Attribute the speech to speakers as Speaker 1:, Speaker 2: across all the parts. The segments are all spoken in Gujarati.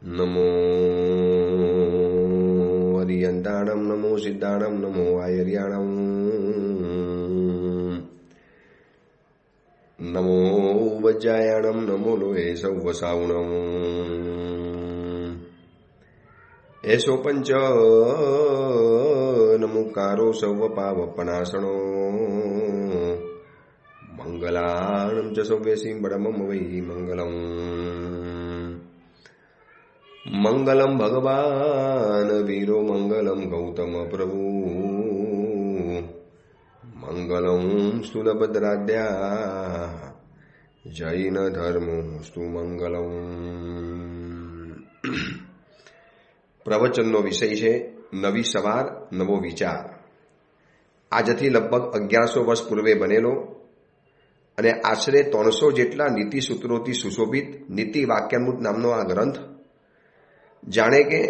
Speaker 1: નમો હરિયંતાણમ, નમો સિદ્ધાણમ, નમો આયર્યાણમ, નમો વજ્જાયાણમ, નમો લોહે સૌવસાવણમ, એસો પંચ નમુકારો સૌ પાવપનાશણો, મંગલાણમ ચ સૌવ્યસી બડમમ વૈ મંગલમ. મંગલમ ભગવાન વીરો, મંગલમ ગૌતમ પ્રભુ, મંગલમ સ્થૂલભદ્રાદ્યા જૈન ધર્મોસ્તુ મંગલમ. પ્રવચનનો વિષય છે નવી સવાર, નવો વિચાર. આજથી લગભગ 1100 વર્ષ પૂર્વે બનેલો અને આશરે 300 જેટલા નીતિ સૂત્રોથી સુશોભિત નીતિ વાક્યામૃત નામનો આ ગ્રંથ જાણે કે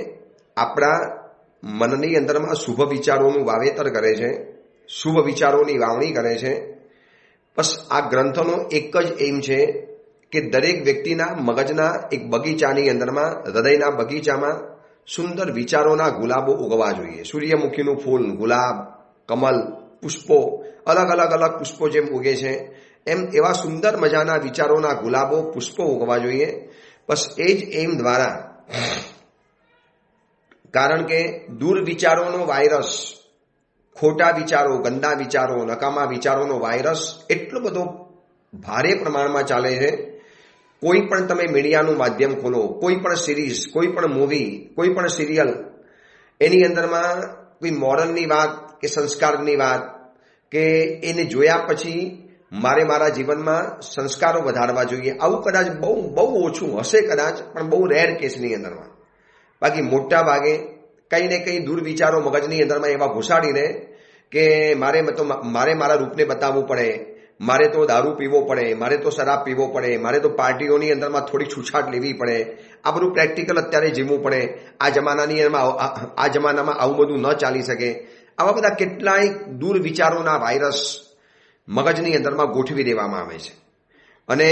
Speaker 1: આપણા મનની અંદરમાં શુભ વિચારોનું વાવેતર કરે છે, શુભ વિચારોની વાવણી કરે છે. બસ આ ગ્રંથનો એક જ એમ છે કે દરેક વ્યક્તિના મગજના એક બગીચાની અંદરમાં, હૃદયના બગીચામાં સુંદર વિચારોના ગુલાબો ઉગવા જોઈએ. સૂર્યમુખીનું ફૂલ, ગુલાબ, કમલ, પુષ્પો, અલગ અલગ અલગ પુષ્પો જેમ ઉગે છે એમ એવા સુંદર મજાના વિચારોના ગુલાબો, પુષ્પો ઉગવા જોઈએ. બસ એ જ એમ દ્વારા, કારણ કે દુર્વિચારોનો વાયરસ, ખોટા વિચારો, ગંદા વિચારો, નકામા વિચારોનો વાયરસ એટલો બધો ભારે પ્રમાણમાં ચાલે છે. કોઈ પણ તમે મીડિયાનું માધ્યમ ખોલો, કોઈ પણ સિરીઝ, કોઈ પણ મૂવી, કોઈ પણ સિરિયલ, એની અંદરમાં કોઈ મોરલની વાત કે સંસ્કારની વાત કે એને જોયા પછી મારે મારા જીવનમાં સંસ્કારો વધારવા જોઈએ, આવું કદાચ બહુ બહુ ઓછું હશે, કદાચ પણ બહુ રેર કેસની અંદરમાં. બાકી મોટા ભાગે કંઈ ને કંઈ દુર્વિચારો મગજની અંદરમાં એવા ઘુસાડીને કે મારે મારા રૂપને બતાવવું પડે, મારે તો દારૂ પીવો પડે, મારે તો શરાબ પીવો પડે, મારે તો પાર્ટીઓની અંદરમાં થોડી છૂછાટ લેવી પડે, આ બધું પ્રેક્ટિકલ અત્યારે જીવવું પડે, આ જમાનામાં આવું બધું ન ચાલી શકે. આવા બધા કેટલાય દુર્વિચારોના વાયરસ મગજની અંદરમાં ગોઠવી દેવામાં આવે છે. અને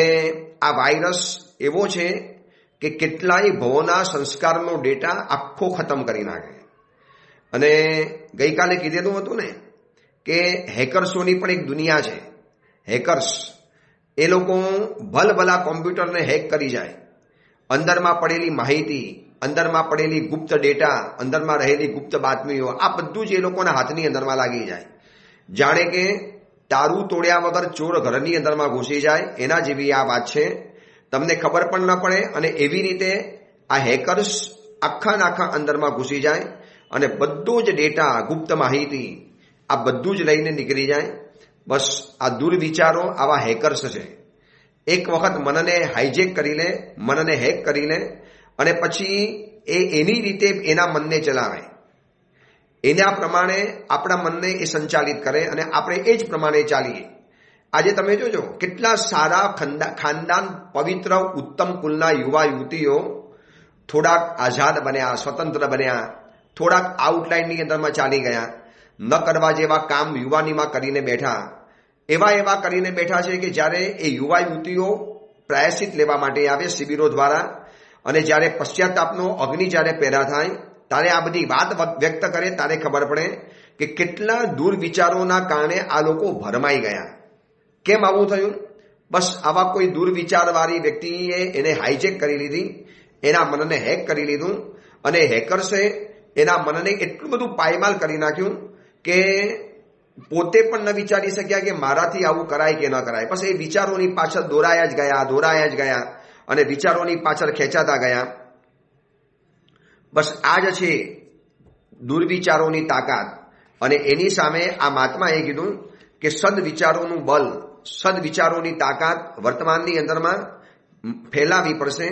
Speaker 1: આ વાયરસ એવો છે કે કેટલાય ભવોના સંસ્કારનો ડેટા આખો ખતમ કરી નાખે. અને ગઈકાલે કીધેલું હતું ને કે હેકર્સોની પણ એક દુનિયા છે. હેકર્સ એ લોકો ભલભલા કોમ્પ્યુટરને હેક કરી જાય, અંદરમાં પડેલી માહિતી, અંદરમાં પડેલી ગુપ્ત ડેટા, અંદરમાં રહેલી ગુપ્ત બાતમીઓ, આ બધું જ એ લોકોના હાથની અંદરમાં લાગી જાય. જાણે કે તારું તોડ્યા વગર ચોર ઘરની અંદરમાં ઘૂસી જાય, એના જેવી આ વાત છે. તમને ખબર પણ ન પડે અને એવી રીતે આ હેકર્સ આખા અંદરમાં ઘૂસી જાય અને બધો જ ડેટા, ગુપ્ત માહિતી, આ બધું જ લઈને નીકળી જાય. બસ આ દુર્વિચારો આવા હેકર્સ છે. એક વખત મનને હાઈજેક કરી લે, મનને હેક કરી લે અને પછી એની રીતે એના મનને ચલાવે, એના પ્રમાણે આપણા મનને એ સંચાલિત કરે અને આપણે એ જ પ્રમાણે ચાલીએ. આજે તમે જોજો કેટલા સારા ખાનદાન, પવિત્ર, ઉત્તમ કુલના યુવા યુવતીઓ થોડાક આઝાદ બન્યા, સ્વતંત્ર બન્યા, થોડાક આઉટલાઇનની અંદરમાં ચાલી ગયા, ન કરવા જેવા કામ યુવાનીમાં કરીને બેઠા, એવા કરીને બેઠા છે કે જ્યારે એ યુવા યુવતીઓ પ્રાયશ્ચિત લેવા માટે આવે શિબિરો દ્વારા, અને જ્યારે પશ્ચાતાપનો અગ્નિ જ્યારે પેદા થાય ત્યારે આ બધી વાત વ્યક્ત કરે ત્યારે ખબર પડે કે કેટલા દુર્વિચારોના કારણે આ લોકો ભરમાઈ ગયા. કેમ આવું થયું? બસ આવા કોઈ દુર્વિચારવાળી વ્યક્તિએ એને હાઈજેક કરી લીધી, એના મનને હેક કરી લીધું અને હેકર્સે એના મનને એટલું બધું પાયમાલ કરી નાખ્યું કે પોતે પણ ન વિચારી શક્યા કે મારાથી આવું કરાય કે ન કરાય. બસ એ વિચારોની પાછળ દોરાયા જ ગયા અને વિચારોની પાછળ ખેંચાતા ગયા. બસ આ જ છે દુર્વિચારોની તાકાત. અને એની સામે આ મહાત્માએ કીધું કે સદવિચારોનું બલ, સદવિચારોની તાકાત વર્તમાનની અંદરમાં ફેલાવી પડશે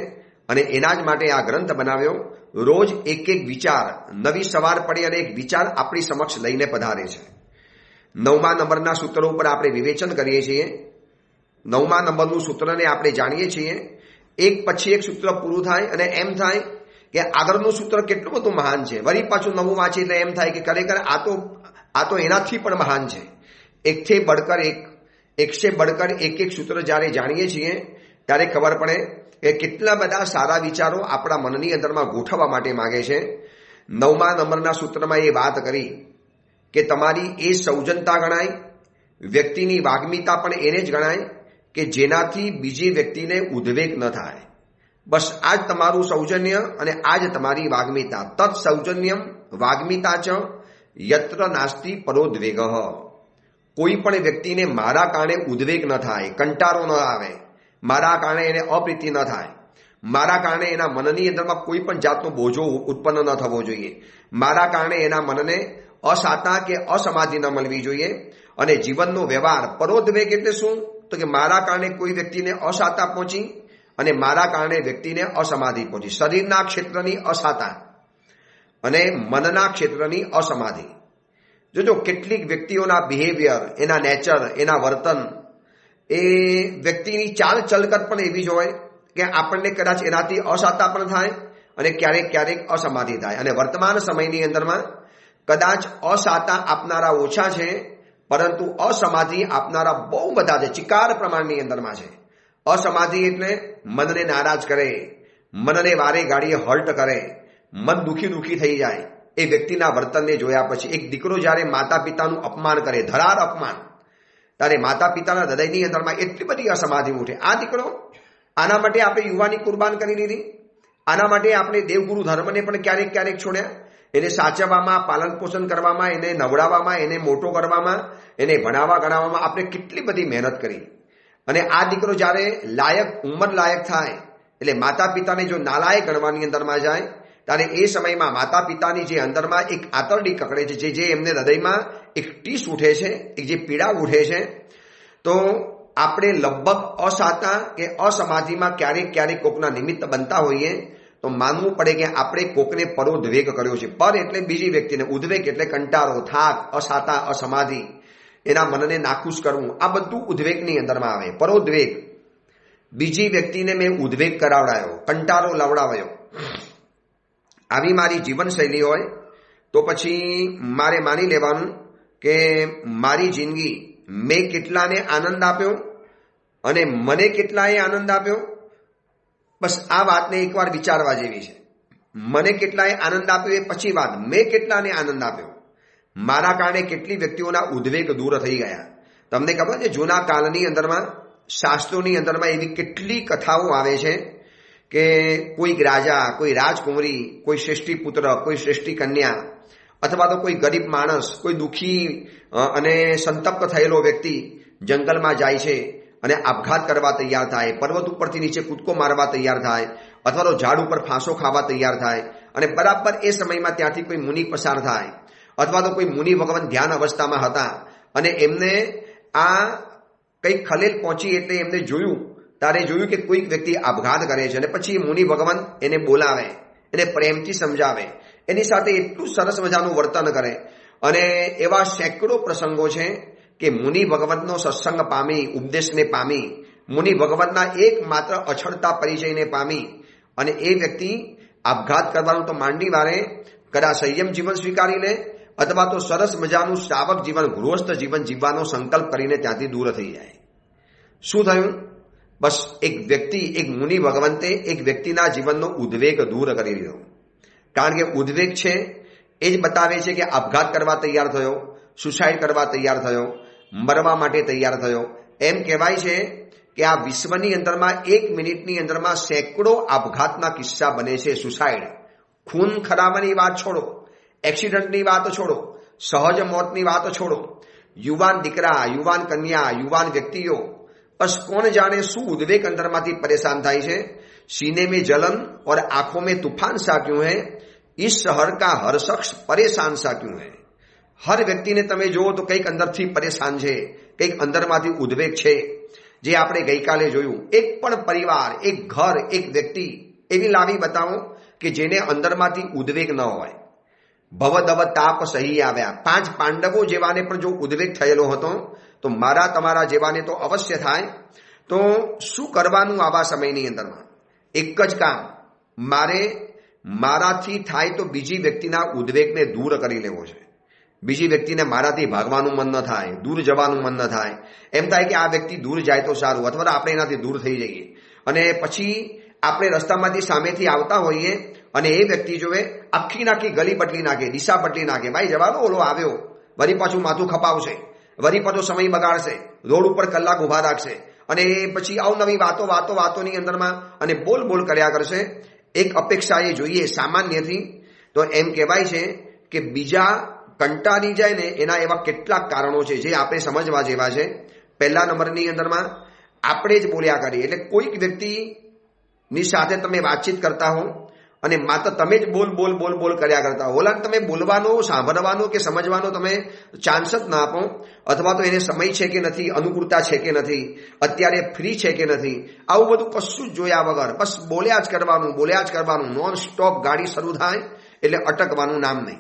Speaker 1: અને એના જ માટે આ ગ્રંથ બનાવ્યો. રોજ એક વિચાર, નવી સવાર પડી અને એક વિચાર આપણી સમક્ષ લઈને પધારે છે. 9મા નંબરના સૂત્ર ઉપર આપણે વિવેચન કરીએ છીએ. 9મા નંબરનું સૂત્રને આપણે જાણીએ છીએ. એક પછી એક સૂત્ર પૂરું થાય અને એમ થાય કે આગળનું સૂત્ર કેટલું બધું મહાન છે. વળી પાછું નવું વાંચી એટલે એમ થાય કે ખરેખર આ તો એનાથી પણ મહાન છે. એકસે બળકર એક સૂત્ર જ્યારે જાણીએ છીએ ત્યારે ખબર પડે કે કેટલા બધા સારા વિચારો આપણા મનની અંદરમાં ગોઠવવા માટે માગે છે. 9મા નંબરના સૂત્રમાં એ વાત કરી કે તમારી એ સૌજનતા ગણાય, વ્યક્તિની વાગ્મીતા પણ એને જ ગણાય કે જેનાથી બીજી વ્યક્તિને ઉદ્વેગ ન થાય. બસ આ જ તમારું સૌજન્ય અને આ જ તમારી વાગ્મીતા. તત્ સૌજન્યમ વાગ્મીતા ચ યત્ર નાસ્તિ પરોદ્વેગ. કોઈ પણ વ્યક્તિને મારા કારણે ઉદ્વેગ ન થાય, કંટાળો ન આવે, મારા કારણે એને અપ્રીતિ ન થાય, મારા કારણે એના મનની અંદરમાં કોઈ પણ જાતનો બોજો ઉત્પન્ન ન થવો જોઈએ, મારા કારણે એના મનને અસાતા કે અસમાધિ ન મળવી જોઈએ. અને જીવનનો વ્યવહાર પરોદ્વેગ એટલે શું? તો કે મારા કારણે કોઈ વ્યક્તિને અસાતા પહોંચી અને મારા કારણે વ્યક્તિને અસમાધિ પહોંચી. શરીરના ક્ષેત્રની અસાતા અને મનના ક્ષેત્રની અસમાધિ. જોજો કેટલીક વ્યક્તિઓના બિહેવિયર, એના નેચર, એના વર્તન, એ વ્યક્તિની ચાલ ચલકત પણ એવી જ હોય કે આપણને કદાચ એનાથી અસાતા પણ થાય અને ક્યારેક ક્યારેક અસમાધિ થાય. અને વર્તમાન સમયની અંદરમાં કદાચ અસાતા આપનારા ઓછા છે, પરંતુ અસમાધિ આપનારા બહુ બધા છે, ચિકાર પ્રમાણની અંદરમાં છે. અસમાધિ એટલે મનને નારાજ કરે, મનને વારે ગાડીએ હર્ટ કરે, મન દુખી થઈ જાય. એ વ્યક્તિના વર્તનને જોયા પછી એક દીકરો જ્યારે માતા પિતાનું અપમાન કરે, ધરાર અપમાન, ત્યારે માતા પિતાના હૃદયની અંદરમાં એટલી બધી અસમાધિ ઉઠે. આ દીકરો, આના માટે આપણે યુવાની કુરબાન કરી દીધી, આના માટે આપણે દેવગુરુ ધર્મને પણ ક્યારેક ક્યારેક છોડ્યા. એને સાચવવામાં, પાલન પોષણ કરવામાં, એને નવડાવવામાં, એને મોટો કરવામાં, એને ભણાવવા ગણાવવામાં આપણે કેટલી બધી મહેનત કરી. અને આ દીકરો જ્યારે ઉંમર લાયક થાય એટલે માતા પિતાને જો નાલાયક ગણવાની અંદરમાં જાય, ત્યારે એ સમયમાં માતા પિતાની જે અંદરમાં એક આતરડી કકડે છે, જે એમને હૃદયમાં એક ટીસ ઉઠે છે, એક જે પીડા ઉઠે છે, તો આપણે લગભગ અસાતા કે અસમાધિમાં ક્યારેક ક્યારેક કોકના નિમિત્ત બનતા હોઈએ તો માનવું પડે કે આપણે કોકને પરોદ્વેગ કર્યો છે. પર એટલે બીજી વ્યક્તિને, ઉદ્વેગ એટલે કંટાળો, થાક, અસાતા, અસમાધિ, એના મનને નાખુશ કરવું, આ બધું ઉદ્વેગની અંદરમાં આવે. પરોદ્વેગ, બીજી વ્યક્તિને મેં ઉદ્વેગ કરાવડાયો, કંટાળો લવડાવ્યો, આવી મારી જીવનશૈલી હોય તો પછી મારે માની લેવાનું કે મારી જિંદગી મેં કેટલાને આનંદ આપ્યો અને મને કેટલાએ આનંદ આપ્યો. બસ આ વાતને એકવાર વિચારવા જેવી છે. મને કેટલાએ આનંદ આપ્યો એ પછી વાત, મેં કેટલાને આનંદ આપ્યો, મારા કારણે કેટલી વ્યક્તિઓના ઉદ્વેગ દૂર થઈ ગયા. તમને ખબર છે, જૂના કાળની અંદરમાં, શાસ્ત્રોની અંદરમાં એવી કેટલી કથાઓ આવે છે કે કોઈક રાજા, કોઈ રાજકુંવરી, કોઈ શ્રેષ્ઠી પુત્ર, કોઈ શ્રેષ્ઠી કન્યા, અથવા તો કોઈ ગરીબ માણસ, કોઈ દુઃખી અને સંતપ્ત થયેલો વ્યક્તિ જંગલમાં જાય છે અને આપઘાત કરવા તૈયાર થાય, પર્વત ઉપરથી નીચે કૂદકો મારવા તૈયાર થાય, અથવા તો ઝાડ ઉપર ફાંસો ખાવા તૈયાર થાય. અને બરાબર એ સમયમાં ત્યાંથી કોઈ મુનિ પસાર થાય, અથવા તો કોઈ મુનિ ભગવાન ધ્યાન અવસ્થામાં હતા અને એમને આ કંઈક ખલેલ પહોંચી એટલે એમને જોયું કે કોઈક વ્યક્તિ આપઘાત કરે છે. અને પછી મુનિ ભગવાન એને બોલાવે, એને પ્રેમથી સમજાવે, એની સાથે એટલું સરસ મજાનું વર્તન કરે. અને એવા સેંકડો પ્રસંગો છે કે મુનિ ભગવતનો સત્સંગ પામી, ઉપદેશને પામી, મુનિ ભગવતના એકમાત્ર અછડતા પરિચયને પામી અને એ વ્યક્તિ આપઘાત કરવાનું તો માંડી વારે, કદાચ સંયમ જીવન સ્વીકારી લે અથવા તો સરસ મજાનું શ્રાવક જીવન, ગૃહસ્થ જીવન જીવવાનો સંકલ્પ કરીને ત્યાંથી દૂર થઈ જાય. શું થયું? બસ એક વ્યક્તિ, એક મુનિ ભગવંતે એક વ્યક્તિના જીવનનો ઉદ્વેગ દૂર કરી દીધો. કારણ કે ઉદ્વેગ છે એ જ બતાવે છે કે આપઘાત કરવા તૈયાર થયો, સુસાઇડ કરવા તૈયાર થયો, મરવા માટે તૈયાર થયો. એમ કહેવાય છે કે આ વિશ્વની અંદરમાં 1 મિનિટની અંદરમાં સેંકડો આપઘાતના કિસ્સા બને છે. સુસાઇડ, ખૂન ખરાબાની વાત છોડો, એક્સિડન્ટની વાત છોડો, સહજ મોતની વાત છોડો, યુવાન દીકરા, યુવાન કન્યા, યુવાન વ્યક્તિઓ, બસ કોણ જાણે શું ઉદ્વેગ अंदरમાંથી परेशान થાય છે. सीने में जलन और आंखों में तूफान सा क्यों है, इस शहर का हर शख्स परेशान सा क्यों है. हर વ્યક્તિને તમે જુઓ તો કંઈક અંદરથી પરેશાન છે, કંઈક અંદરમાંથી ઉદ્વેગ છે. જે આપણે ગઈકાલે જોયું, એક પણ પરિવાર, એક ઘર, એક વ્યક્તિ એવી લાવી બતાવો કે જેને અંદરમાંથી ઉદ્વેગ ન હોય. ભવદવ તાપ સહી આવ્યા. 5 પાંડવો જેવાને પણ જો ઉદ્વેગ થયેલો હતો તો મારા તમારા જેવાને તો અવશ્ય થાય. તો શું કરવાનું આવા સમયની અંદરમાં? એક જ કામ, મારાથી થાય તો બીજી વ્યક્તિના ઉદ્વેગને દૂર કરી લેવો છે. બીજી વ્યક્તિને મારાથી ભાગવાનું મન ન થાય, દૂર જવાનું મન ન થાય. એમ થાય કે આ વ્યક્તિ દૂર જાય તો સારું, અથવા આપણે એનાથી દૂર થઈ જઈએ. અને પછી આપણે રસ્તામાંથી સામેથી આવતા હોઈએ અને એ વ્યક્તિ જોવે આખી નાખી ગલી બદલી નાખે, દિશા બદલી નાખે, ભાઈ જવાનો ઓલો આવ્યો, વળી પાછું માથું ખપાવશે, વળી પાછો સમય બગાડશે, રોડ ઉપર કલાક ઉભા રાખશે અને પછી અવનવી વાતોની અંદરમાં અને બોલ કર્યા કરશે. એક અપેક્ષા એ જોઈએ સામાન્યથી તો એમ કહેવાય છે કે બીજા કંટાળી જાય ને એના એવા કેટલાક કારણો છે જે આપણે સમજવા જેવા છે. પહેલા નંબરની અંદરમાં આપણે જ બોલ્યા કરીએ, એટલે કોઈક વ્યક્તિની સાથે તમે વાતચીત કરતા હો અને માત્ર તમે જ બોલ કર્યા કરતા હો, ઓલાને તમે બોલવાનો, સાંભળવાનો કે સમજવાનો તમે ચાન્સ જ ના આપો, અથવા તો એને સમય છે કે નથી, અનુકૂળતા છે કે નથી, અત્યારે ફ્રી છે કે નથી, આવું બધું કશું જ જોયા વગર બસ બોલ્યા જ કરવાનું. નોન સ્ટોપ ગાડી શરૂ થાય એટલે અટકવાનું નામ નહીં.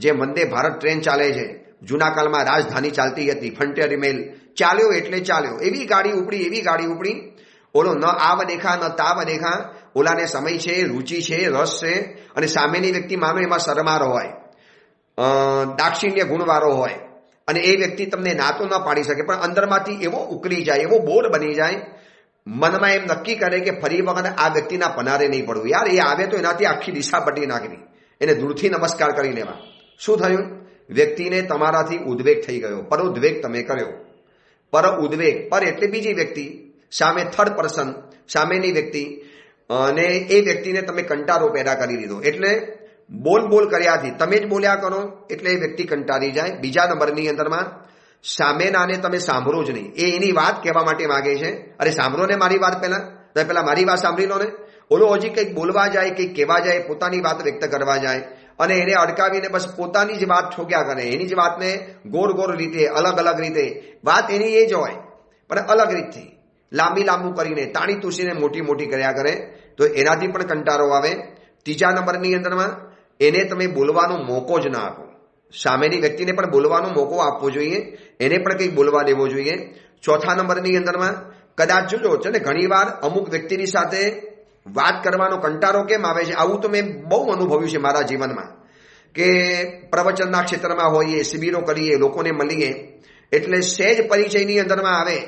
Speaker 1: જે વંદે ભારત ટ્રેન ચાલે છે, જૂના કાળમાં રાજધાની ચાલતી હતી, ફ્રન્ટિયર મેલ, ચાલ્યો એટલે ચાલ્યો, એવી ગાડી ઉપડી, ઓલો ન આવ દેખા ન તાવ દેખા, ઓલાને સમય છે, રુચિ છે, રસ છે અને સામેની વ્યક્તિ માનો એમાં શરમારો હોય, દાક્ષિણ્ય ગુણવાળો હોય અને એ વ્યક્તિ તમને ના તો ન પાડી શકે પણ અંદરમાંથી એવો ઉકળી જાય, એવો બોર બની જાય, મનમાં એમ નક્કી કરે કે ફરી વખત આ વ્યક્તિના પનારે નહીં પડવું. યાર એ આવે તો એનાથી આખી દિશા બદલી નાખવી, એને દૂરથી નમસ્કાર કરી લેવા. શું થયું? વ્યક્તિને તમારાથી ઉદ્વેગ થઈ ગયો, પર ઉદ્વેગ તમે કર્યો. પર એટલે બીજી વ્યક્તિ, સામે થર્ડ પર્સન, સામેની વ્યક્તિ, અને એ વ્યક્તિને તમે કંટાળો પેદા કરી દીધો. એટલે બોલ કર્યાથી તમે જ બોલ્યા કરો એટલે એ વ્યક્તિ કંટાળી જાય. બીજા નંબરની અંદરમાં સામેનાને તમે સાંભળો જ નહીં, એ એની વાત કહેવા માટે માગે છે. અરે સાંભળો ને મારી વાત, પહેલા મારી વાત સાંભળી લો ને. ઓલો હજી કંઈક બોલવા જાય, કંઈક કહેવા જાય, પોતાની વાત વ્યક્ત કરવા જાય અને એને અડકાવીને બસ પોતાની જ વાત ઠોક્યા કરે, એની જ વાતને ગોળ રીતે, અલગ રીતે, વાત એની એ જ હોય પણ અલગ રીતથી લાંબુ કરીને તાણી તૂસીને મોટી કર્યા કરે, તો એનાથી પણ કંટાળો આવે. ત્રીજા નંબરની અંદરમાં એને તમે બોલવાનો મોકો જ ના આપો. સામેની વ્યક્તિને પણ બોલવાનો મોકો આપવો જોઈએ, એને પણ કંઈક બોલવા દેવો જોઈએ. ચોથા નંબરની અંદરમાં કદાચ જોજો છે ને, ઘણીવાર અમુક વ્યક્તિની સાથે વાત કરવાનો કંટાળો કેમ આવે છે, આવું તો મેં બહુ અનુભવ્યું છે મારા જીવનમાં. કે પ્રવચનના ક્ષેત્રમાં હોઈએ, શિબિરો કરીએ, લોકોને મળીએ, એટલે સહેજ પરિચયની અંદરમાં આવે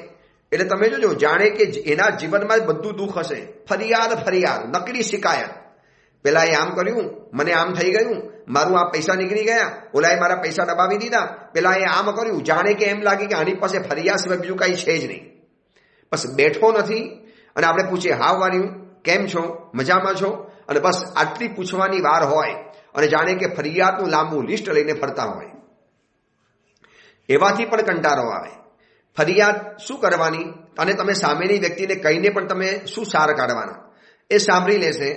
Speaker 1: એટલે તમે જોજો જાણે કે એના જીવનમાં બધું દુઃખ હશે. ફરિયાદ, નકલી શિકાયત. પેલા એ આમ કર્યું, મને આમ થઈ ગયું, મારું આ પૈસા નીકળી ગયા, ઓલાએ મારા પૈસા દબાવી દીધા, પેલા એ આમ કર્યું, જાણે કે એમ લાગે કે આની પાસે ફરિયાદ સિવાય બીજું કાંઈ છે જ નહીં. બસ બેઠો નથી અને આપણે પૂછીએ હાવ વાર્યું, કેમ છો, મજામાં છો, અને બસ આટલી પૂછવાની વાર હોય અને જાણે કે ફરિયાદનું લાંબુ લિસ્ટ લઈને ફરતા હોય. એવાથી પણ કંટાળો આવે. ફરિયાદ શું કરવાની અને તમે સામેની વ્યક્તિને કહીને પણ તમે શું સાર કાઢવાના? એ સાંભળી લેશે,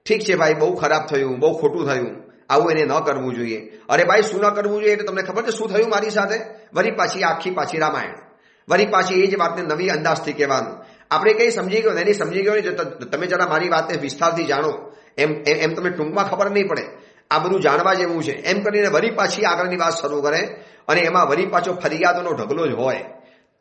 Speaker 1: ઠીક છે ભાઈ, બહુ ખરાબ થયું, બહુ ખોટું થયું, આવું એને ન કરવું જોઈએ. અરે ભાઈ શું ન કરવું જોઈએ એટલે તમને ખબર છે શું થયું મારી સાથે? વળી પાછી રામાયણ, વળી પાછી એ જ વાતને નવી અંદાજથી કહેવાનું. આપણે કંઈ સમજી ગયો એની સમજી ગયો નહીં, તમે જરા મારી વાતને વિસ્તારથી જાણો, એમ તમને ટૂંકમાં ખબર નહીં પડે. આ બધું જાણવા જેવું છે એમ કરીને વળી પાછી આગળની વાત શરૂ કરે અને એમાં વળી પાછો ફરિયાદોનો ઢગલો જ હોય.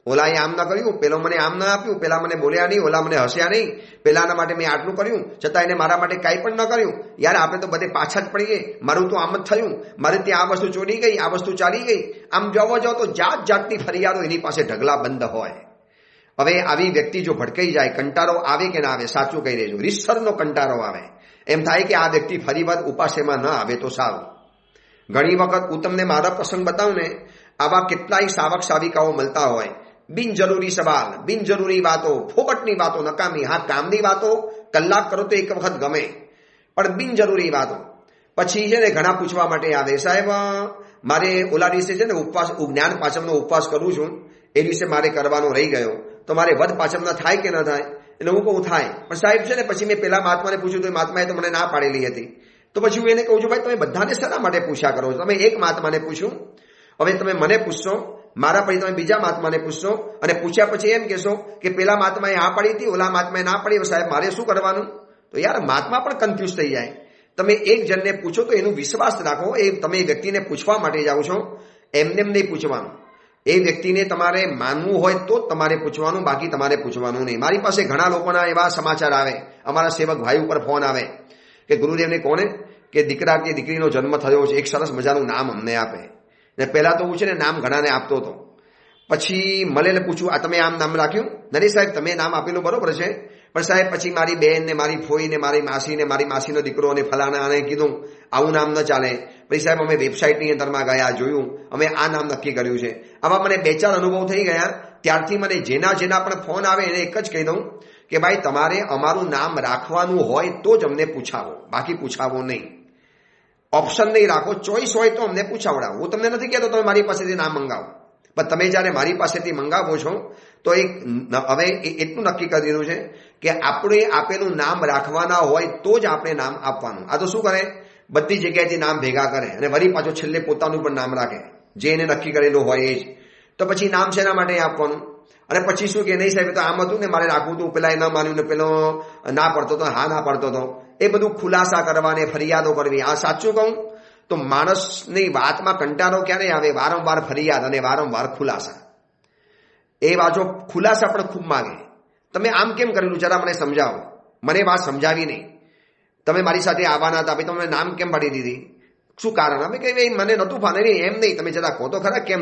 Speaker 1: ઓલાએ આમ ના કર્યું, પેલો મને આમ ના આપ્યું, પેલા મને બોલ્યા નહીં, ઓલા મને હસ્યા નહીં, પેલાના માટે મેં આટલું કર્યું છતાં એને મારા માટે કાંઈ પણ ન કર્યું. યાર આપણે તો બધે પાછા જ પડી ગઈ, મારું તો આમ જ થયું, મારે ત્યાં આ વસ્તુ ચોરી ગઈ, આ વસ્તુ ચાલી ગઈ. આમ જોવો જાઓ તો જાતની ફરિયાદો એની પાસે ઢગલા બંધ હોય. હવે આવી વ્યક્તિ જો ભટકાઈ જાય, કંટાળો આવે કે ના આવે, સાચું કહી દેજો, રીતસરનો કંટાળો આવે, એમ થાય કે આ વ્યક્તિ ફરીવાર ઉપાસેમાં ન આવે તો સારું. ઘણી વખત હું તમને મારા પ્રસંગ બતાવું ને, આવા કેટલાય સાવક સાવિકાઓ મળતા હોય. બિનજરૂરી સવાલ, બિનજરૂરી વાતો, ફોકટની વાતો, નકામી. હા, કામની વાતો કલાક કરો તો એક વખત ગમે, પણ બિનજરૂરી વાતો. પછી છે ને ઘણા પૂછવા માટે આવે, સાહેબ મારે ઓલા દિવસે છે ને ઉપવાસ, જ્ઞાન પાચમનો ઉપવાસ કરું છું, એ દિવસે મારે કરવાનો રહી ગયો, તો મારે વધ પાચમના થાય કે ન થાય? એટલે હું કહું થાય, પણ સાહેબ છે ને પછી મેં પેલા મહાત્માને પૂછ્યું તો એ મહાત્માએ તો મને ના પાડેલી હતી. તો પછી હું એને કહું છું, ભાઈ તમે બધાને શેના માટે પૂછ્યા કરો છો? તમે એક મહાત્માને પૂછ્યું, હવે તમે મને પૂછશો, મારા પછી તમે બીજા મહાત્માને પૂછશો અને પૂછ્યા પછી એમ કહેશો કે પેલા મહાત્માએ આ પાડી હતી, ઓલા મહાત્માએ ના પાડી, સાહેબ મારે શું કરવાનું? તો યાર મહાત્મા પણ કન્ફ્યુઝ થઈ જાય. તમે એક જણને પૂછો તો એનું વિશ્વાસ રાખો, એ તમે વ્યક્તિને પૂછવા માટે જાઓ છો, એમને નહીં પૂછવાનું. એ વ્યક્તિને તમારે માનવું હોય તો જ તમારે પૂછવાનું, બાકી તમારે પૂછવાનું નહીં. મારી પાસે ઘણા લોકોના એવા સમાચાર આવે, અમારા સેવક ભાઈ ઉપર ફોન આવે કે ગુરુદેવને કોને કે દીકરા કે દીકરીનો જન્મ થયો છે, એક સરસ મજાનું નામ અમને આપે. ને પહેલા તો હું છે ને નામ ઘણાને આપતો હતો, પછી મળેને પૂછું આ તમે આમ નામ રાખ્યું? નહીં સાહેબ તમે નામ આપેલું બરોબર છે, પણ સાહેબ પછી મારી બેન ને મારી ફોઈ ને મારી માસી ને મારી માસીનો દીકરો અને ફલાણા આને કીધું આવું નામ ન ચાલે. પછી સાહેબ અમે વેબસાઇટની અંદરમાં ગયા, જોયું, અમે આ નામ નક્કી કર્યું છે. આવા મને 2-4 અનુભવ થઈ ગયા. ત્યારથી મને જેના પણ ફોન આવે એને એક જ કહી દઉં કે ભાઈ તમારે અમારું નામ રાખવાનું હોય તો જ અમને પૂછાવો, બાકી પૂછાવો નહીં. ઓપ્શન નહીં રાખો, ચોઈસ હોય તો અમને પૂછાવડાવો. હું તમને નથી કહેતો તમે મારી પાસેથી નામ મંગાવો, પણ તમે જ્યારે મારી પાસેથી મંગાવો છો તો હવે એટલું નક્કી કરી દીધું છે કે આપણે આપેલું નામ રાખવાના હોય તો જ આપણે નામ આપવાનું. આ તો શું કરે, બધી જગ્યાએથી નામ ભેગા કરે અને વળી પાછો છેલ્લે પોતાનું પણ નામ રાખે, જે એને નક્કી કરેલું હોય એ જ. તો પછી નામ શેના માટે આપવાનું? અને પછી શું કે નહીં સાહેબ તો આમ હતું ને મારે રાખવું હતું, પેલા એ ન માન્યું ને પેલો ના પડતો હતો, હા ના પડતો હતો. એ બધું ખુલાસા કરવા ને ફરિયાદો કરવી. આ સાચું કહું તો માણસની વાતમાં કંટાળો ક્યારે આવે? વારંવાર ફરિયાદ અને વારંવાર ખુલાસા. એ બાજુ ખુલાસા પણ ખૂબ માગે. તમે આમ કેમ કરેલું જરા મને સમજાવો. મને વાત સમજાવી નહીં. તમે મારી સાથે આવવાના હતા, તમને નામ કેમ પાડી દીધી? શું કારણ? અમે કહીએ મને નહોતું ભાવે. નહીં એમ નહીં, તમે જરા કહો તો ખરા કેમ,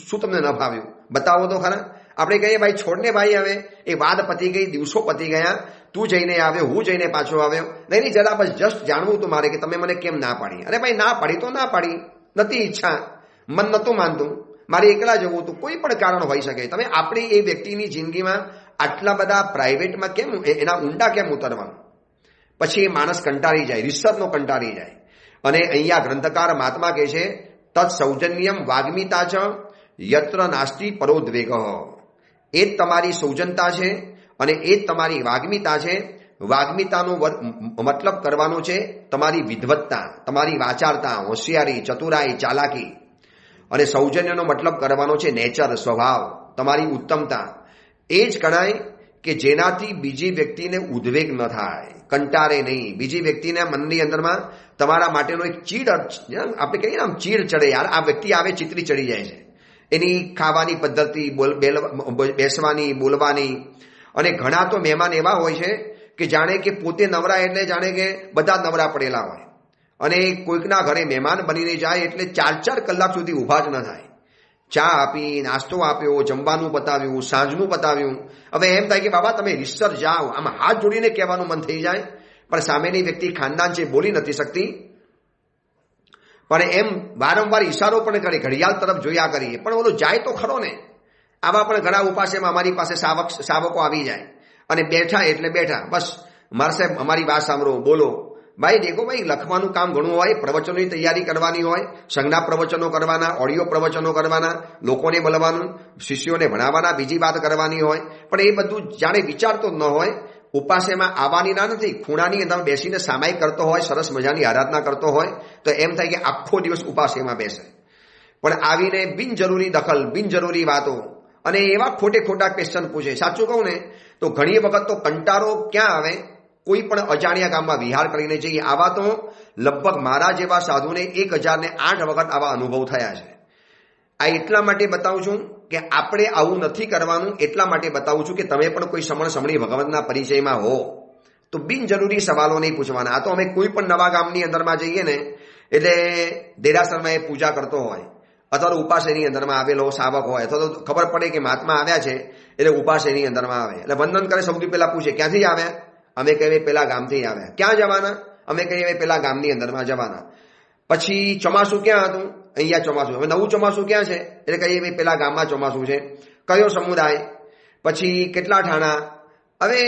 Speaker 1: શું તમને ન ભાવ્યું બતાવો તો ખરા. આપણે કહીએ ભાઈ છોડને ભાઈ, હવે એ વાત પતી ગઈ, દિવસો પતી ગયા, તું જઈને આવ્યો, હું જઈને પાછો આવ્યો. નહીં જરા બસ જસ્ટ જાણવું હતું મારે કે તમે મને કેમ ના પાડી. અરે ભાઈ ના પાડી તો ના પાડી, નથી ઈચ્છા, મન નહોતું માનતું, મારે એકલા જવું હતું, કોઈ પણ કારણ હોઈ શકે. તમે આપણી એ વ્યક્તિની જિંદગીમાં આટલા બધા પ્રાઇવેટમાં કેમ, એના ઊંડા કેમ ઉતરવાનું? પછી એ માણસ કંટાળી જાય, રિસર્ચનો કંટાળી જાય. અને અહીંયા ગ્રંથકાર મહાત્મા કહે છે તત્ સૌજન્યમ વાગ્મિતા છે યત્ર નાસ્તિ પરોદ્વેગ. એ જ તમારી સૌજનતા છે અને એ જ તમારી વાગ્મિતા છે. વાગ્મિતાનો મતલબ કરવાનો છે તમારી વિદ્વત્તા, તમારી વાચાળતા, હોશિયારી, ચતુરાઈ, ચાલાકી. અને સૌજન્યનો મતલબ કરવાનો છે નેચર, સ્વભાવ, તમારી ઉત્તમતા. એ જ ગણાય કે જેનાથી બીજી વ્યક્તિને ઉદ્વેગ ન થાય, કંટાળે નહીં. બીજી વ્યક્તિના મનની અંદરમાં તમારા માટેનો એક ચીડ, આપણે કહીએ ને આમ ચીડ ચડે, યાર આ વ્યક્તિ આવે ચિત્રી ચડી જાય છે. એની ખાવાની પદ્ધતિ, બેસવાની, બોલવાની. અને ઘણા તો મહેમાન એવા હોય છે કે જાણે કે પોતે નવરા એટલે જાણે કે બધા નવરા પડેલા હોય. અને કોઈકના ઘરે મહેમાન બનીને જાય એટલે 4-4 કલાક સુધી ઊભા જ ન થાય. ચા આપી, નાસ્તો આપ્યો, જમવાનું પતાવ્યું, સાંજનું પતાવ્યું. હવે એમ થાય કે બાબા તમે રીતસર જાઓ, આમ હાથ જોડીને કહેવાનું મન થઈ જાય, પણ સામેની વ્યક્તિ ખાનદાન છે, બોલી નથી શકતી. પણ એમ વારંવાર ઈશારો પણ કરે, ઘડિયાળ તરફ જોયા કરીએ, પણ ઓલો જાય તો ખરો ને. આવા પણ ઘણા ઉપાસેમાં અમારી પાસે સાવકો આવી જાય અને બેઠા એટલે બેઠા, બસ મારા સાહેબ અમારી વાત સાંભળો, બોલો. ભાઈ દેખો ભાઈ, લખવાનું કામ ઘણું હોય, પ્રવચનોની તૈયારી કરવાની હોય, સંજ્ઞા પ્રવચનો કરવાના, ઓડિયો પ્રવચનો કરવાના, લોકોને બોલવાનું, શિષ્યોને ભણાવવાના, બીજી વાત કરવાની હોય. પણ એ બધું જાણે વિચારતો જ ન હોય. ઉપાસેમાં આવવાની ના નથી, ખૂણાની અંદર બેસીને સામાયિક કરતો હોય, સરસ મજાની આરાધના કરતો હોય તો એમ થાય કે આખો દિવસ ઉપાસેમાં બેસે. પણ આવીને બિનજરૂરી દખલ, બિનજરૂરી વાતો અને એવા ખોટા ક્વેશ્ચન પૂછે. સાચું કહું ને તો ઘણી વખત તો કંટાળો ક્યાં આવે, કોઈ પણ અજાણ્યા ગામમાં વિહાર કરીને જઈએ. આવા તો લગભગ મારા જેવા સાધુને 1008 વખત આવા અનુભવ થયા છે. આ એટલા માટે બતાવું છું કે આપણે આવું નથી કરવાનું. એટલા માટે બતાવું છું કે તમે પણ કોઈ સમણી ભગવંતના પરિચયમાં હો તો બિનજરૂરી સવાલો નહીં પૂછવાના. આ તો અમે કોઈ પણ નવા ગામની અંદરમાં જઈએ ને એટલે દેરાસરમાં એ પૂજા કરતો હોય અથવા તો ઉપાસેની અંદરમાં આવેલો સાવક હોય અથવા તો ખબર પડે કે મહાત્મા આવ્યા છે એટલે ઉપાસેની અંદરમાં આવે એટલે વંદન કરે. સૌથી પહેલા પૂછે ક્યાંથી આવ્યા? અમે કહીએ પેલા ગામથી આવ્યા. ક્યાં જવાના? અમે કહીએ પેલા ગામની અંદરમાં જવાના. પછી ચોમાસું ક્યાં હતું? અહીંયા ચોમાસું. હવે નવું ચોમાસું ક્યાં છે? એટલે કહીએ ભાઈ પેલા ગામમાં ચોમાસું છે. કયો સમુદાય? પછી કેટલા ઠાણા? હવે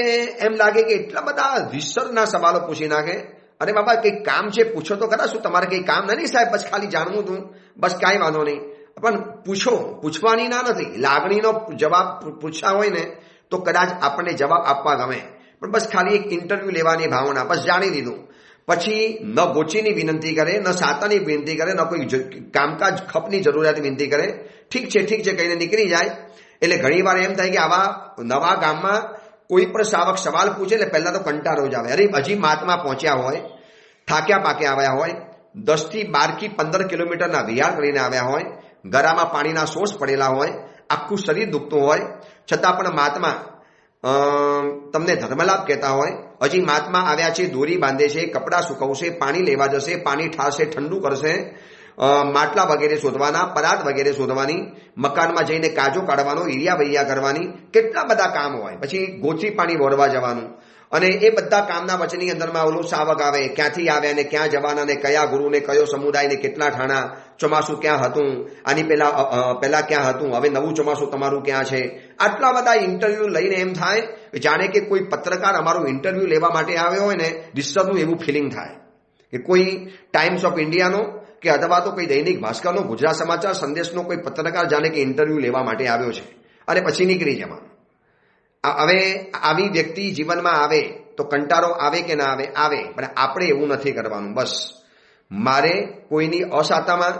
Speaker 1: એમ લાગે કે એટલા બધા વિસરના સવાલો પૂછી નાખે. અરે બાબા કંઈક કામ છે પૂછો તો ખરા, શું તમારે કંઈ કામ નથી સાહેબ? બસ ખાલી જાણવું હતું, બસ કાંઈ વાંધો નહીં, પણ પૂછો. પૂછવાની ના નથી, લાગણીનો જવાબ પૂછ્યા હોય ને તો કદાચ આપણને જવાબ આપવા ગમે, પણ બસ ખાલી એક ઇન્ટરવ્યુ લેવાની ભાવના, બસ જાણી લીધું. પછી ન ગોચીની વિનંતી કરે, ન સાતાની વિનંતી કરે, ન કોઈ કામકાજ ખપની જરૂરિયાત વિનંતી કરે. ઠીક છે કહીને નીકળી જાય. એટલે ઘણીવાર એમ થાય કે આવા નવા ગામમાં કોઈ પણ સાવક સવાલ પૂછે એટલે પહેલા તો કંટાળો જ આવે. અરે હજી મહાત્મા પહોંચ્યા હોય, થાક્યા પાક્યા આવ્યા હોય, 10 થી 12 થી 15 કિલોમીટરના વિહાર કરીને આવ્યા હોય, ગળામાં પાણીના સોસ પડેલા હોય, આખું શરીર દુખતું હોય, છતાં પણ મહાત્મા તમને ધર્મલાભ કહેતા હોય. હજી મહાત્મા આવ્યા છે, દોરી બાંધે છે, કપડાં સુકવશે, પાણી લેવા જશે, પાણી ઠારશે, ઠંડુ કરશે, માટલા વગેરે શોધવાના, પરાત વગેરે શોધવાની, મકાનમાં જઈને કાજો કાઢવાનો, ઈરિયા વૈયા કરવાની, કેટલા બધા કામ હોય. પછી ગોચી પાણી ભરવા જવાનું. અને એ બધા કામના વચનની અંદરમાં ઓલું સાવક આવે, ક્યાંથી આવ્યા ને ક્યાં જવાના ને કયા ગુરુને કયો સમુદાય ને કેટલા ઠાણા, ચોમાસું ક્યાં હતું, આની પહેલા ક્યાં હતું, હવે નવું ચોમાસું તમારું ક્યાં છે. આટલા બધા ઇન્ટરવ્યુ લઈને એમ થાય જાણે કે કોઈ પત્રકાર અમારું ઇન્ટરવ્યુ લેવા માટે આવ્યો હોય ને, રિસર્ચનું એવું ફિલિંગ થાય કે કોઈ ટાઈમ્સ ઓફ ઇન્ડિયાનો કે અથવા તો કોઈ દૈનિક ભાસ્કરનો, ગુજરાત સમાચાર, સંદેશનો કોઈ પત્રકાર જાણે કે ઇન્ટરવ્યુ લેવા માટે આવ્યો છે અને પછી નીકળી જવાનું. હવે આવી વ્યક્તિ જીવનમાં આવે તો કંટાળો આવે કે ના આવે, આવે, પણ આપણે એવું નથી કરવાનું. બસ મારે કોઈની અસાતામાં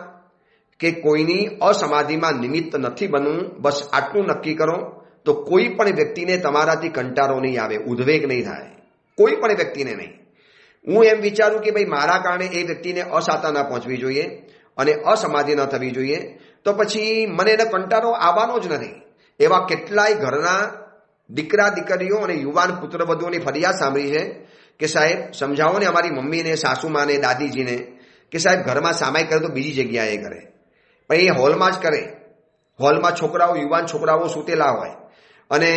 Speaker 1: કે કોઈની અસમાધિમાં નિમિત્ત નથી બનવું. બસ આટલું નક્કી કરો તો કોઈ પણ વ્યક્તિને તમારાથી કંટાળો નહીં આવે, ઉદ્વેગ નહીં થાય, કોઈ પણ વ્યક્તિને નહીં. હું એમ વિચારું કે ભાઈ મારા કારણે એ વ્યક્તિને અસાતા ના પહોંચવી જોઈએ અને અસમાધિ ન થવી જોઈએ, તો પછી મને એને કંટાળો આવવાનો જ નથી. એવા કેટલાય ઘરના દીકરા દીકરીઓ અને યુવાન પુત્રવધુઓની ફરિયાદ સાંભળી છે કે સાહેબ સમજાવો ને અમારી મમ્મીને, સાસુમાને, દાદીજીને કે સાહેબ ઘરમાં સામાયિક કરે તો બીજી જગ્યાએ કરે, પણ એ હોલમાં જ કરે. હોલમાં છોકરાઓ, યુવાન છોકરાઓ સૂતેલા હોય અને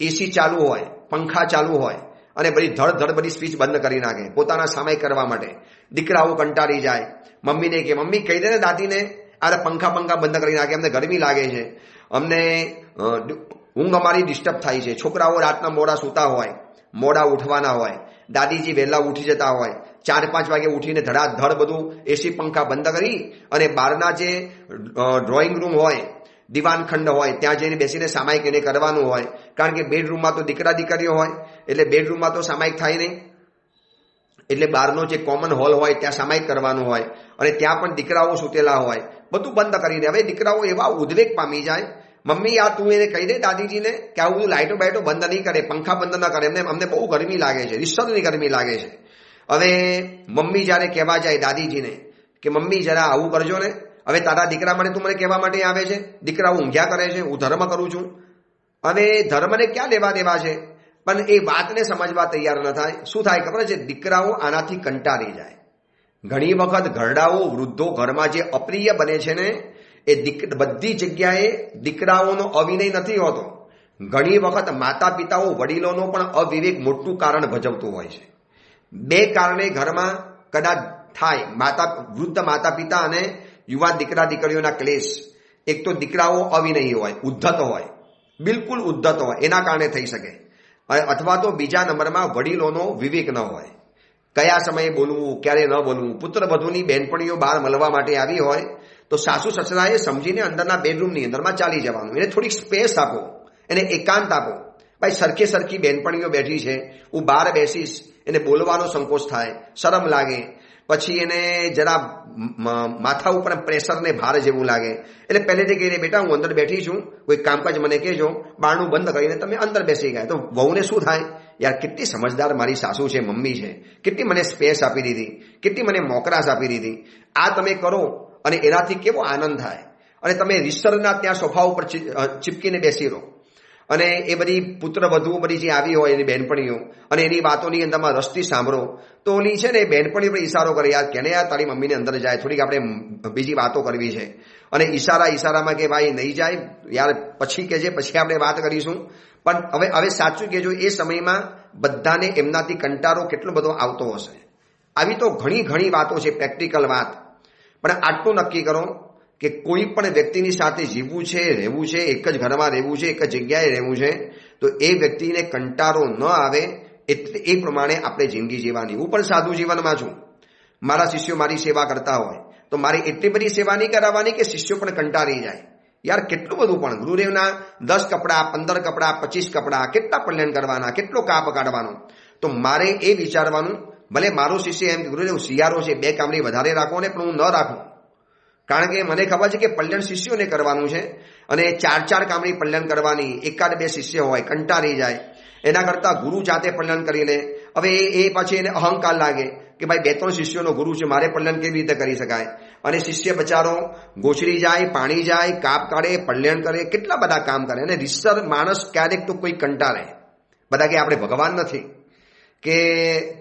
Speaker 1: એસી ચાલુ હોય, પંખા ચાલુ હોય અને બધી ધડ બધી સ્વિચ બંધ કરી નાખે પોતાના સામાયિક કરવા માટે. દીકરાઓ કંટાળી જાય, મમ્મીને કે મમ્મી કહી દે ને દાદીને આ પંખા બંધ કરી નાખે, અમને ગરમી લાગે છે, અમને ઊંઘ અમારી ડિસ્ટર્બ થાય છે. છોકરાઓ રાતના મોડા સૂતા હોય, મોડા ઉઠવાના હોય, દાદીજી વહેલા ઉઠી જતા હોય, 4-5 વાગે ઉઠીને ધડાધડ બધું એસી પંખા બંધ કરી અને બહારના જે ડ્રોઈંગ રૂમ હોય, દિવાનખંડ હોય, ત્યાં જઈને બેસીને સામાયિક એને કરવાનું હોય. કારણ કે બેડરૂમમાં તો દીકરા દીકરીઓ હોય એટલે બેડરૂમમાં તો સામાયિક થાય નહીં, એટલે બહારનો જે કોમન હોલ હોય ત્યાં સામાયિક કરવાનું હોય અને ત્યાં પણ દીકરાઓ સૂતેલા હોય. બધું બંધ કરીને હવે દીકરાઓ એવા ઉદ્વેગ પામી જાય, મમ્મી આ તું એને કહી દે દાદીજીને કે આવું બધું લાઇટો બાઇટો બંધ નહીં કરે, પંખા બંધ ન કરે, અમને બહુ ગરમી લાગે છે, રીસરની ગરમી લાગે છે. હવે મમ્મી જ્યારે કહેવા જાય દાદીજીને કે મમ્મી જરા આવું કરજો ને, હવે તારા દીકરા માટે તું મને કહેવા માટે આવે છે, દીકરાઓ ઊંઘ્યા કરે છે, હું ધર્મ કરું છું. અને ધર્મને ક્યાં લેવા દેવા છે, પણ એ વાતને સમજવા તૈયાર ન થાય. શું થાય ખબર છે, દીકરાઓ આનાથી કંટાળી જાય. ઘણી વખત ઘરડાઓ, વૃદ્ધો ઘરમાં જે અપ્રિય બને છે ને, એ બધી જગ્યાએ દીકરાઓનો અવિનય નથી હોતો. ઘણી વખત માતા પિતાઓ, વડીલોનો પણ અવિવેક મોટું કારણ ભજવતું હોય છે. બે કારણે ઘરમાં કદાચ થાય, વૃદ્ધ માતા પિતા અને યુવાન દીકરા દીકરીઓના ક્લેશ. એક તો દીકરાઓ અવિનય હોય, ઉદ્ધત હોય, બિલકુલ ઉદ્ધત હોય, એના કારણે થઈ શકે. અથવા તો બીજા નંબરમાં વડીલોનો વિવેક ન હોય, કયા સમયે બોલવું, ક્યારે ન બોલવું. પુત્ર વધુની બહેનપણીઓ બહાર મળવા માટે આવી હોય તો સાસુ સસરાએ સમજીને અંદરના બેડરૂમની અંદરમાં ચાલી જવાનું. એને થોડીક સ્પેસ આપો, એને એકાંત આપો. ભાઈ સરખી બહેનપણીઓ બેઠી છે, હું બહાર બેસીશ, એને બોલવાનો સંકોચ થાય, શરમ લાગે, પછી એને જરા માથા ઉપર પ્રેશર ને ભાર જેવું લાગે. એટલે પહેલેથી કહીને બેટા હું અંદર બેઠી છું, કોઈ કામકાજ મને કહેજો, બારણું બંધ કરીને તમે અંદર બેસી ગયા. તો વહુને શું થાય, યાર કેટલી સમજદાર મારી સાસુ છે, મમ્મી છે, કેટલી મને સ્પેસ આપી દીધી, કેટલી મને મોકરાશ આપી દીધી. આ તમે કરો અને એનાથી કેવો આનંદ થાય. અને તમે રીસરના ત્યાં સોફા ઉપર ચીપકીને બેસી રહો અને એ બધી પુત્ર વધુ બધી જે આવી હોય એની બહેનપણીઓ અને એની વાતોની અંદરમાં રસથી સાંભળો. તો ઓલી છે ને બહેનપણી પર ઈશારો કરે, યાર કેને યાર તારી મમ્મીને અંદર જાય, થોડીક આપણે બીજી વાતો કરવી છે. અને ઈશારામાં કે ભાઈ નહીં જાય યાર, પછી કહેજે, પછી આપણે વાત કરીશું. પણ હવે સાચું કહેજો, એ સમયમાં બધાને એમનાથી કંટાળો કેટલો બધો આવતો હશે. આવી તો ઘણી વાતો છે, પ્રેક્ટિકલ વાત. પણ આટલું નક્કી કરો કે કોઈ પણ વ્યક્તિની સાથે જીવવું છે, રહેવું છે, એક જ ઘરમાં રહેવું છે, એક જ જગ્યાએ રહેવું છે, તો એ વ્યક્તિને કંટાળો ન આવે એટલે એ પ્રમાણે આપણે જિંદગી જીવવાની. હું પણ સાધુ જીવનમાં છું. મારા શિષ્યો મારી સેવા કરતા હોય તો મારી એટલી બધી સેવા નહીં કરાવવાની કે શિષ્યો પણ કંટાળી જાય. યાર કેટલું બધું, પણ ગુરુદેવના 10 કપડાં, 15 કપડાં, 25 કપડાં, કેટલા પલ્યન કરવાના, કેટલો કાપ કાઢવાનો. તો મારે એ વિચારવાનું, ભલે મારો શિષ્ય એમ કે ગુરુદેવ શિયાળો છે 2 કામડી વધારે રાખો ને, પણ હું ન રાખું. કારણ કે મને ખબર છે કે પલ્યન શિષ્યોને કરવાનું છે અને 4 કામની પલ્યન કરવાની. 1-2 શિષ્ય હોય, કંટાળી જાય. એના કરતાં ગુરુ જાતે પલ્યન કરી લે. હવે એ પછી એને અહંકાર લાગે કે ભાઈ 2-3 શિષ્યોનો ગુરુ છે, મારે પલ્યન કેવી રીતે કરી શકાય. અને શિષ્ય બચારો ગોચરી જાય, પાણી જાય, કાપ કાઢે, પલ્યન કરે, કેટલા બધા કામ કરે. અને રીસર માણસ ક્યારેક તો કોઈ કંટાળે. બધા કે આપણે ભગવાન નથી કે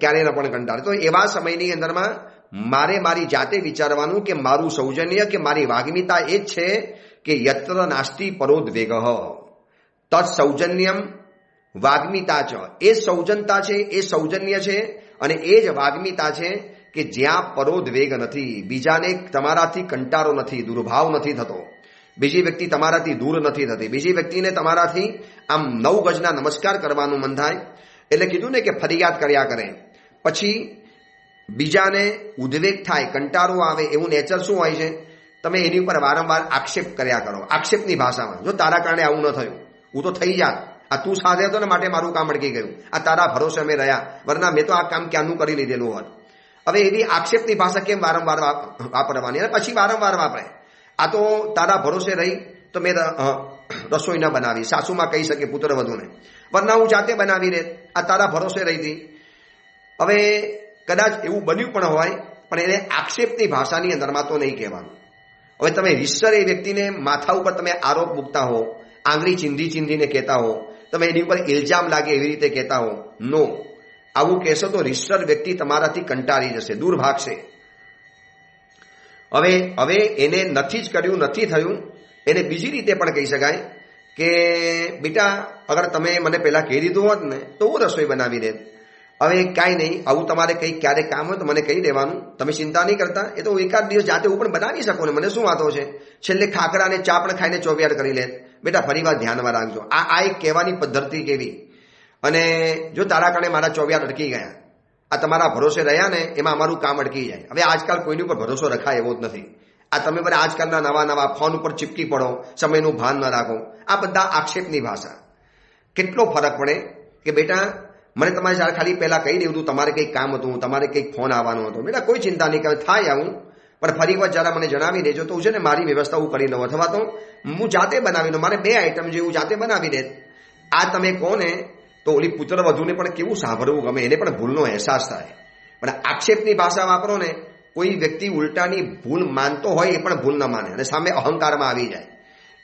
Speaker 1: ક્યારે ન પણ કંટાળે. તો એવા સમયની અંદરમાં મારે મારી જાતે વિચારવાનું કે મારું સૌજન્ય કે મારી વાગ્મિતા એ જ છે કે યત્ર નાસ્તિ પરોદ્વેગ તત્ સૌજન્યમ વાગ્મિતા ચ, એ સૌજનતા છે, એ સૌજન્ય છે, અને એ જ વાગ્મિતા છે કે જ્યાં પરોદ્વેગ નથી, બીજાને તમારાથી કંટાળો નથી, દુર્ભાવ નથી થતો, બીજી વ્યક્તિ તમારાથી દૂર નથી થતી, બીજી વ્યક્તિને તમારાથી આમ 9 ગજના નમસ્કાર કરવાનું મન થાય. એટલે કીધું ને કે ફરિયાદ કર્યા કરે, પછી બીજાને ઉદ્વેગ થાય, કંટાળો આવે, એવું નેચર શું હોય છે? તમે એની ઉપર વારંવાર આક્ષેપ કર્યા કરો, આક્ષેપની ભાષામાં. જો તારા કારણે આવું ન થયું, હું તો થઈ જાત, આ તું સાથે હતો ને માટે મારું કામ અટકી ગયું, આ તારા ભરોસે અમે રહ્યા, વરના મેં તો આ કામ ક્યાંનું કરી લીધેલું હોત. હવે એવી આક્ષેપની ભાષા કેમ વારંવાર વાપરવાની? અને પછી વારંવાર વાપરે, આ તો તારા ભરોસે રહી તો મેં રસોઈ ન બનાવી, સાસુમાં કહી શકે પુત્ર વધુને, વરના હું જાતે બનાવી દે, આ તારા ભરોસે રહી હતી. હવે કદાચ એવું બન્યું પણ હોય, પણ એને આક્ષેપની ભાષાની અંદરમાં તો નહીં કહેવાનું. હવે તમે રીતસર એ વ્યક્તિને માથા ઉપર તમે આરોપ મૂકતા હો, આંગળી ચીંધીને કહેતા હો, તમે એની ઉપર ઇલ્ઝામ લાગે એવી રીતે કહેતા હો, નો, આવું કહેશો તો રીતસર વ્યક્તિ તમારાથી કંટાળી જશે, દૂર ભાગશે. હવે એને નથી જ કર્યું, નથી થયું, એને બીજી રીતે પણ કહી શકાય કે બેટા અગર તમે મને પહેલાં કહી દીધું હોત ને તો હું રસોઈ બનાવી દે. હવે કાંઈ નહીં, આવું તમારે કંઈક ક્યારેક કામ હોય તો મને કહી દેવાનું, તમે ચિંતા નહીં કરતા, એ તો એકાદ દિવસ જાતે હું પણ બનાવી શકું ને, મને શું વાતો છે. છેલ્લે ખાખરા અને ચા પણ ખાઈને ચોવિયાર કરી લે, બેટા ફરી વાર ધ્યાનમાં રાખજો. આ એક કહેવાની પદ્ધતિ કેવી. અને જો તારા કારણે મારા ચોવિયાર અટકી ગયા, આ તમારા ભરોસે રહ્યા ને, એમાં અમારું કામ અટકી જાય. હવે આજકાલ કોઈની ઉપર ભરોસો રખાય એવો જ નથી. આ તમે બધા આજકાલના નવા ફોન ઉપર ચીપકી પડો, સમયનું ભાન ન રાખો, આ બધા આક્ષેપની ભાષા. કેટલો ફરક પડે કે બેટા મને તમારી સાથે ખાલી પહેલાં કહી દેવું હતું, તમારે કંઈક કામ હતું, તમારે કંઈક ફોન આવવાનો હતો, બેટા કોઈ ચિંતા નહીં કરે, થાય આવું, પણ ફરી વાર જરા મને જણાવી દેજો તો છે ને મારી વ્યવસ્થા હું કરી લઉં, અથવા તો હું જાતે બનાવી લઉં, મારે 2 આઈટમ જે હું જાતે બનાવી દે. આ તમે કોને તો ઓલી પુત્ર વધુને પણ કેવું સાંભળવું ગમે, એને પણ ભૂલનો અહેસાસ થાય. પણ આક્ષેપની ભાષા વાપરો ને, કોઈ વ્યક્તિ ઉલટાની ભૂલ માનતો હોય એ પણ ભૂલ ન માને, અને સામે અહંકારમાં આવી જાય.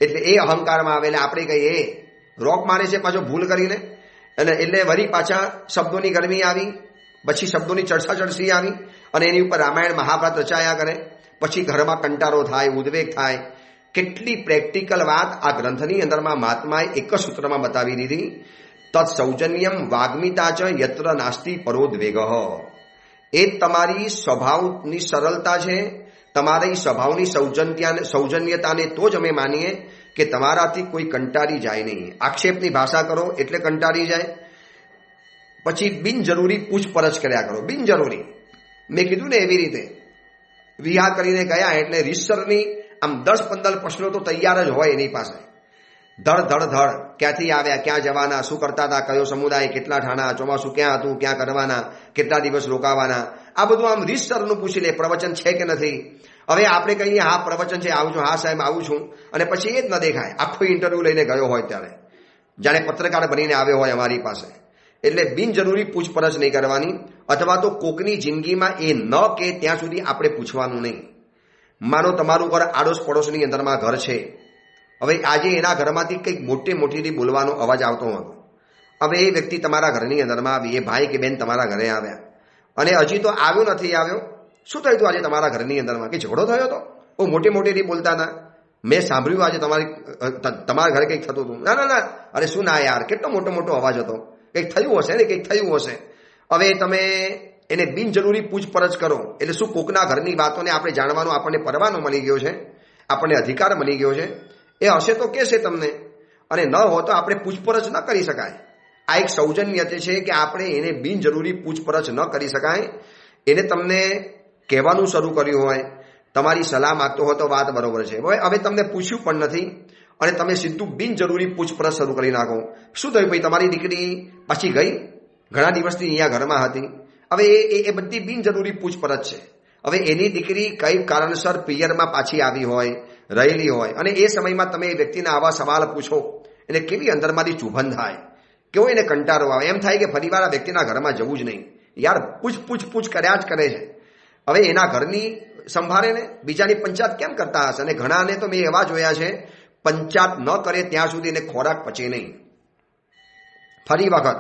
Speaker 1: એટલે એ અહંકારમાં આવે એટલે આપણે કહીએ એ રોક મારે છે પાછો ભૂલ કરીને, અને એટલે વળી પાછા શબ્દોની ગરમી આવી, પછી શબ્દોની ચર્ચી આવી, અને એની ઉપર રામાયણ મહાભારત રચાયા કરે, પછી ઘરમાં કંટાળો થાય, ઉદ્વેગ થાય. કેટલી પ્રેક્ટિકલ વાત આ ગ્રંથની અંદરમાં મહાત્માએ એક જ સૂત્રમાં બતાવી દીધી. તત્ સૌજન્યમ વાગ્મિતા ચ યત્ર નાસ્તિ પરોદ્વેગ. એ તમારી સ્વભાવની સરળતા છે, તમારી સ્વભાવની સૌજન્યતાને તો જ અમે માનીએ કે તમારાથી કોઈ કંટાળી જાય નહીં. આક્ષેપની ભાષા કરો એટલે કંટાળી જાય. પછી બિનજરૂરી પૂછપરછ કર્યા કરો, બિનજરૂરી. મેં કીધું ને એવી રીતે વિવાહ કરીને ગયા એટલે રીતસરની આમ 10-15 પ્રશ્નો તો તૈયાર જ હોય એની પાસે. ધડ ક્યાંથી આવ્યા, ક્યાં જવાના, શું કરતા હતા, કયો સમુદાય, કેટલા ઠાણા, ચોમાસું ક્યાં હતું, ક્યાં કરવાના, કેટલા દિવસ રોકાવાના, આ બધું આમ રીતસરનું પૂછી લે, પ્રવચન છે કે નથી. હવે આપણે કહીએ હા પ્રવચન છે, આવું છું, હા સાહેબ આવું છું, અને પછી એ જ ન દેખાય. આખો ઇન્ટરવ્યૂ લઈને ગયો હોય ત્યારે, જાણે પત્રકાર બનીને આવ્યો હોય અમારી પાસે. એટલે બિનજરૂરી પૂછપરછ નહીં કરવાની, અથવા તો કોકની જિંદગીમાં એ ન કે ત્યાં સુધી આપણે પૂછવાનું નહીં. માનો તમારું ઘર આડોશ પડોશની અંદરમાં ઘર છે, હવે આજે એના ઘરમાંથી કંઈક મોટીથી બોલવાનો અવાજ આવતો હતો. હવે એ વ્યક્તિ તમારા ઘરની અંદરમાં આવી, એ ભાઈ કે બેન તમારા ઘરે આવ્યા, અને હજી તો આવ્યો નથી આવ્યો, શું થયું હતું આજે તમારા ઘરની અંદરમાં, કે ઝઘડો થયો હતો, બહુ મોટીથી બોલતા હતા, મેં સાંભળ્યું આજે તમારા ઘરે કંઈક થતું હતું. ના, અરે શું ના યાર, કેટલો મોટો અવાજ હતો, કંઈક થયું હશે ને, કંઈક થયું હશે. હવે તમે એને બિનજરૂરી પૂછપરછ કરો એટલે શું, કોકના ઘરની વાતોને આપણે જાણવાનો આપણને પરવાનો મળી ગયો છે, આપણને અધિકાર મળી ગયો છે. એ હશે તો કહેશે તમને, અને ન હોય તો આપણે પૂછપરછ ન કરી શકાય. આ એક સૌજન્ય છે કે આપણે એને બિનજરૂરી પૂછપરછ ન કરી શકાય. એને તમને કહેવાનું શરૂ કર્યું હોય, તમારી સલાહ માગતો હોય તો વાત બરોબર છે, હવે તમને પૂછ્યું પણ નથી અને તમે સીધું બિનજરૂરી પૂછપરછ શરૂ કરી નાખો. શું થયું ભાઈ, તમારી દીકરી પાછી ગઈ, ઘણા દિવસથી અહીંયા ઘરમાં હતી. હવે એ બધી બિનજરૂરી પૂછપરછ છે. હવે એની દીકરી કઈ કારણસર પિયરમાં પાછી આવી હોય, રહેલી હોય, અને એ સમયમાં તમે એ વ્યક્તિને આવા સવાલ પૂછો, એને કેવી અંદરમાંથી ચુભન થાય, કેવો એને કંટાળો આવે, એમ થાય કે ફરીવાર આ વ્યક્તિના ઘરમાં જવું જ નહીં. યાર પૂછ કર્યા જ કરે છે. હવે એના ઘરની સંભાળે ને બીજાની પંચાયત કેમ કરતા હશે? અને ઘણાને તો મેં એવા જોયા છે, પંચાયત ન કરે ત્યાં સુધી એને ખોરાક પચે નહીં. ફરી વખત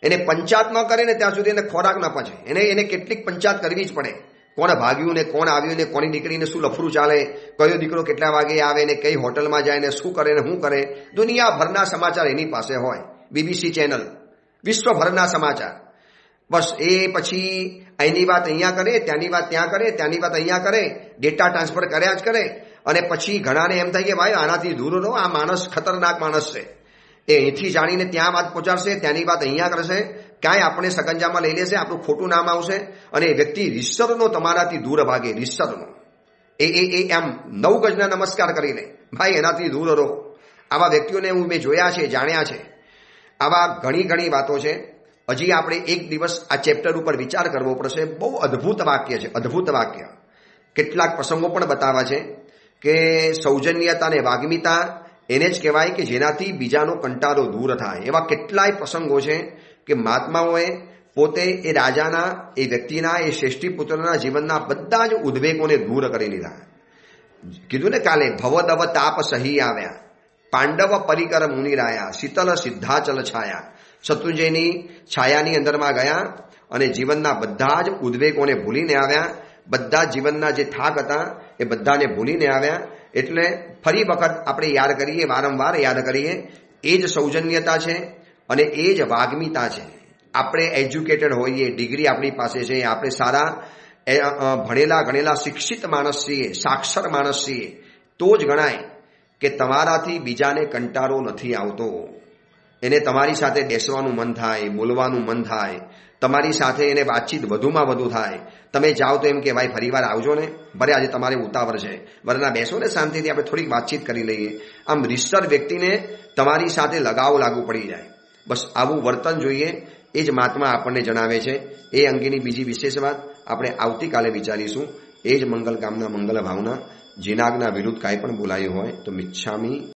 Speaker 1: એને પંચાયત ન કરે ને ત્યાં સુધી એને ખોરાક ન પચે. એને કેટલીક પંચાયત કરવી જ પડે. કોણ ભાગ્યું ને કોણ આવ્યું ને કોની દીકરીને શું લફરું ચાલે, કયો દીકરો કેટલા વાગે આવે ને કઈ હોટલમાં જાય ને શું કરે ને શું કરે, દુનિયાભરના સમાચાર એની પાસે હોય. BBC ચેનલ, વિશ્વભરના સમાચાર. બસ એ પછી અહીંની વાત અહીંયા કરે, ત્યાંની વાત ત્યાં કરે, ત્યાંની વાત અહીંયા કરે, ડેટા ટ્રાન્સફર કર્યા જ કરે. અને પછી ઘણાને એમ થાય કે ભાઈ આનાથી દૂર રહો, આ માણસ ખતરનાક માણસ છે. એ અહીંથી જાણીને ત્યાં વાત પહોંચાડશે, ત્યાંની વાત અહીંયા કરશે, ક્યાંય આપણે સગંજામાં લઈ લેશે, આપણું ખોટું નામ આવશે. અને એ વ્યક્તિ રીસરનો તમારાથી દૂર ભાગે, રીસરનો. એ એમ 9 ગજના નમસ્કાર કરી લે, ભાઈ એનાથી દૂર રહો. આવા વ્યક્તિઓને હું મેં જોયા છે, જાણ્યા છે. આવા ઘણી વાતો છે. હજી આપણે એક દિવસ આ ચેપ્ટર ઉપર વિચાર કરવો પડશે. બહુ અદ્ભુત વાક્ય છે, અદ્ભુત વાક્ય. કેટલાક પ્રસંગો પણ બતાવ્યા છે કે સૌજન્યતા અને વાગ્મીતા એને જ કહેવાય કે જેનાથી બીજાનો કંટાળો દૂર થાય. એવા કેટલાય પ્રસંગો છે કે મહાત્માઓએ પોતે એ રાજાના, એ વ્યક્તિના, એ શ્રેષ્ઠીપુત્રના જીવનના બધા જ ઉદ્વેગોને દૂર કરી લીધા. કીધું ને કાલે, ભવદવ તાપ સહી આવ્યા, પાંડવ પરિકર મુનિરાયા, શીતલ સિદ્ધાચલ છાયા. શત્રુંજયની છાયાની અંદરમાં ગયા અને જીવનના બધા જ ઉદ્વેગોને ભૂલીને આવ્યા. બધા જીવનના જે થાક હતા એ બધાને ભૂલીને આવ્યા. એટલે ફરી વખત આપણે યાદ કરીએ, વારંવાર યાદ કરીએ, એ જ સૌજન્યતા છે અને એ જ વાગ્મીતા છે. આપણે એજ્યુકેટેડ હોઈએ, ડિગ્રી આપણી પાસે છે, આપણે સારા ભણેલા ગણેલા શિક્ષિત માણસ છીએ, સાક્ષર માણસ છીએ, તો જ ગણાય કે તમારાથી બીજાને કંટાળો નથી આવતો. એને તમારી સાથે બેસવાનું મન થાય, બોલવાનું મન થાય, તમારી સાથે એને વાતચીત વધુમાં વધુ થાય. તમે જાઓ તો એમ કે ભાઈ ફરીવાર આવજો ને, ભલે આજે તમારે ઉતાવળ છે, વરના બેસો ને શાંતિથી, આપણે થોડીક વાતચીત કરી લઈએ. આમ રીસર વ્યક્તિને તમારી સાથે લગાવ લાગુ પડી જાય. બસ આવું વર્તન જોઈએ. એ જ મહાત્મા આપણને જણાવે છે. એ અંગેની બીજી વિશેષ વાત આપણે આવતીકાલે વિચારીશું. એ જ મંગલ કામના, મંગલ ભાવના. જીનાગના વિરુદ્ધ કાંઈ પણ બોલાયું હોય તો મિચ્છામી